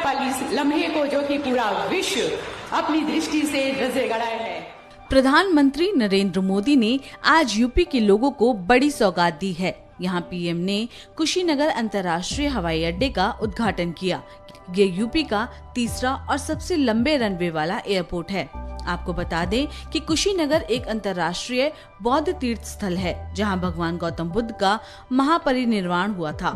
वाली इस लम्हे को जो कि पूरा विश्व अपनी दृष्टि से नजर गड़ाए है। प्रधानमंत्री नरेंद्र मोदी ने आज यूपी के लोगों को बड़ी सौगात दी है। यहाँ पीएम ने कुशीनगर अंतर्राष्ट्रीय हवाई अड्डे का उद्घाटन किया। ये यूपी का तीसरा और सबसे लंबे रनवे वाला एयरपोर्ट है। आपको बता दें कि कुशीनगर एक अंतर्राष्ट्रीय बौद्ध तीर्थ स्थल है, जहाँ भगवान गौतम बुद्ध का महापरिनिर्वाण हुआ था।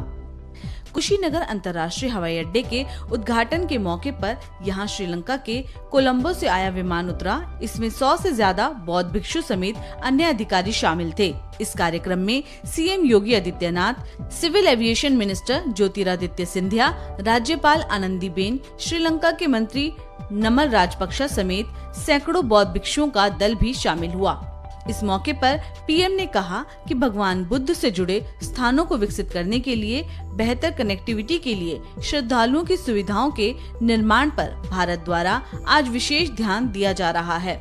कुशीनगर अंतर्राष्ट्रीय हवाई अड्डे के उद्घाटन के मौके पर यहाँ श्रीलंका के कोलंबो से आया विमान उतरा। इसमें 100 से ज्यादा बौद्ध भिक्षु समेत अन्य अधिकारी शामिल थे। इस कार्यक्रम में CM Yogi Adityanath, civil aviation minister Jyotiraditya Scindia, राज्यपाल आनंदीबेन, श्रीलंका के मंत्री नमल राजपक्षा समेत सैकड़ों बौद्ध भिक्षुओं का दल भी शामिल हुआ। इस मौके पर पीएम ने कहा कि भगवान बुद्ध से जुड़े स्थानों को विकसित करने के लिए बेहतर कनेक्टिविटी के लिए श्रद्धालुओं की सुविधाओं के निर्माण पर भारत द्वारा आज विशेष ध्यान दिया जा रहा है।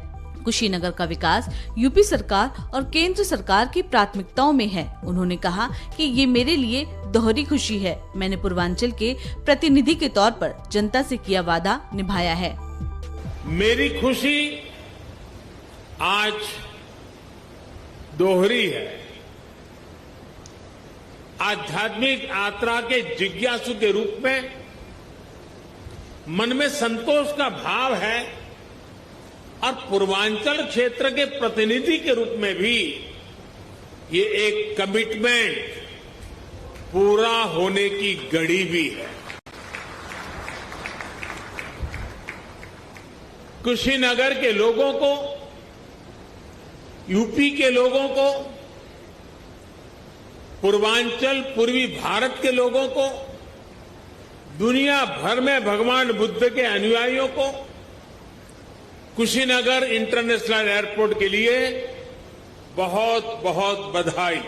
कुशीनगर का विकास यूपी सरकार और केंद्र सरकार की प्राथमिकताओं में है। उन्होंने कहा कि ये मेरे लिए दोहरी खुशी है। मैंने पूर्वांचल के प्रतिनिधि के तौर पर जनता से किया वादा निभाया है। मेरी खुशी आज दोहरी है। आध्यात्मिक यात्रा के जिज्ञासु के रूप में मन में संतोष का भाव है और पूर्वांचल क्षेत्र के प्रतिनिधि के रूप में भी ये एक कमिटमेंट पूरा होने की घड़ी भी है। कुशीनगर के लोगों को, यूपी के लोगों को, पूर्वांचल पूर्वी भारत के लोगों को, दुनिया भर में भगवान बुद्ध के अनुयायियों को कुशीनगर इंटरनेशनल एयरपोर्ट के लिए बहुत बहुत बधाई।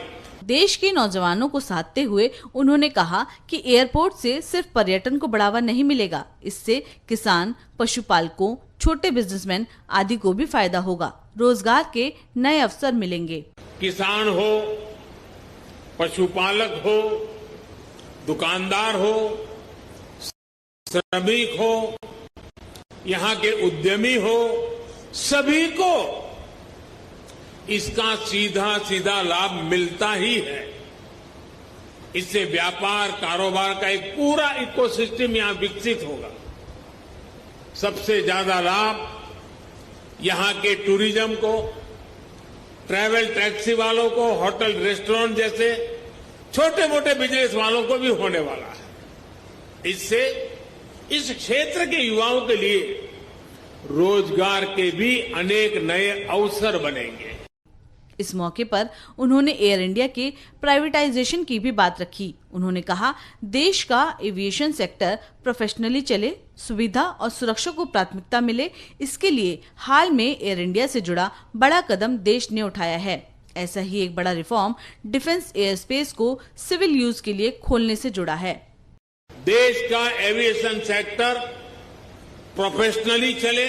देश के नौजवानों को साधते हुए उन्होंने कहा कि एयरपोर्ट से सिर्फ पर्यटन को बढ़ावा नहीं मिलेगा, इससे किसान, पशुपालकों, छोटे बिजनेसमैन आदि को भी फायदा होगा। रोजगार के नए अवसर मिलेंगे। किसान हो, पशुपालक हो, दुकानदार हो, श्रमिक हो, यहाँ के उद्यमी हो, सभी को इसका सीधा सीधा लाभ मिलता ही है। इससे व्यापार कारोबार का एक पूरा इकोसिस्टम यहाँ विकसित होगा। सबसे ज्यादा लाभ यहाँ के टूरिज्म को, ट्रैवल टैक्सी वालों को, होटल रेस्टोरेंट जैसे छोटे मोटे बिजनेस वालों को भी होने वाला है। इससे इस क्षेत्र के युवाओं के लिए रोजगार के भी अनेक नए अवसर बनेंगे। इस मौके पर उन्होंने एयर इंडिया के प्राइवेटाइजेशन की भी बात रखी। उन्होंने कहा, देश का एविएशन सेक्टर प्रोफेशनली चले, सुविधा और सुरक्षा को प्राथमिकता मिले, इसके लिए हाल में एयर इंडिया से जुड़ा बड़ा कदम देश ने उठाया है। ऐसा ही एक बड़ा रिफॉर्म डिफेंस एयर स्पेस को सिविल यूज के लिए खोलने से जुड़ा है। देश का एविएशन सेक्टर प्रोफेशनली चले,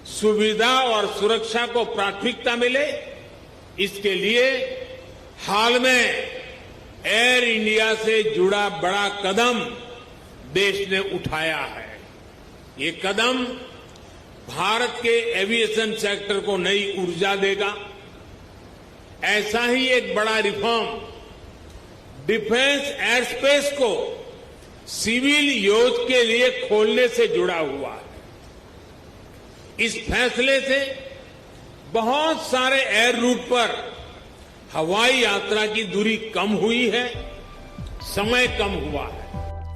सुविधा और सुरक्षा को प्राथमिकता मिले, इसके लिए हाल में एयर इंडिया से जुड़ा बड़ा कदम देश ने उठाया है। ये कदम भारत के एविएशन सेक्टर को नई ऊर्जा देगा। ऐसा ही एक बड़ा रिफॉर्म डिफेंस एयर स्पेस को सिविल यूज के लिए खोलने से जुड़ा हुआ है। इस फैसले से बहुत सारे एयर रूट पर हवाई यात्रा की दूरी कम हुई है, समय कम हुआ है।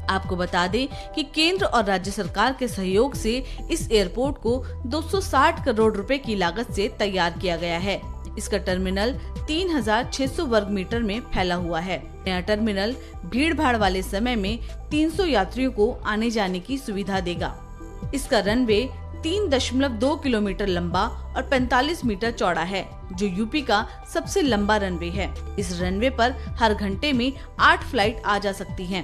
आपको बता दें कि केंद्र और राज्य सरकार के सहयोग से इस एयरपोर्ट को 260 करोड़ रुपए की लागत से तैयार किया गया है। इसका टर्मिनल 3600 वर्ग मीटर में फैला हुआ है। नया टर्मिनल भीड़ भाड़ वाले समय में 300 यात्रियों को आने जाने की सुविधा देगा। इसका रनवे 3.2 किलोमीटर लंबा और 45 मीटर चौड़ा है, जो यूपी का सबसे लंबा रनवे है। इस रनवे पर हर घंटे में 8 फ्लाइट आ जा सकती हैं।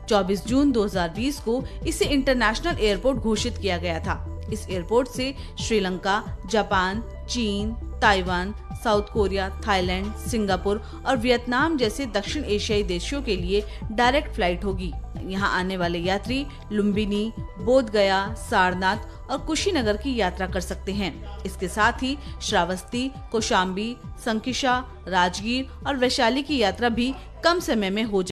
24 जून 2020 को इसे इंटरनेशनल एयरपोर्ट घोषित किया गया था। इस एयरपोर्ट से श्रीलंका, जापान, चीन, Taiwan, south Korea, Thailand, Singapore और वियतनाम जैसे दक्षिण एशियाई देशों के लिए डायरेक्ट फ्लाइट होगी। यहाँ आने वाले यात्री लुम्बिनी, बोध गया, सारनाथ और कुशीनगर की यात्रा कर सकते हैं। इसके साथ ही श्रावस्ती, कौशाम्बी, संकिशा, राजगीर और वैशाली की यात्रा भी कम समय में हो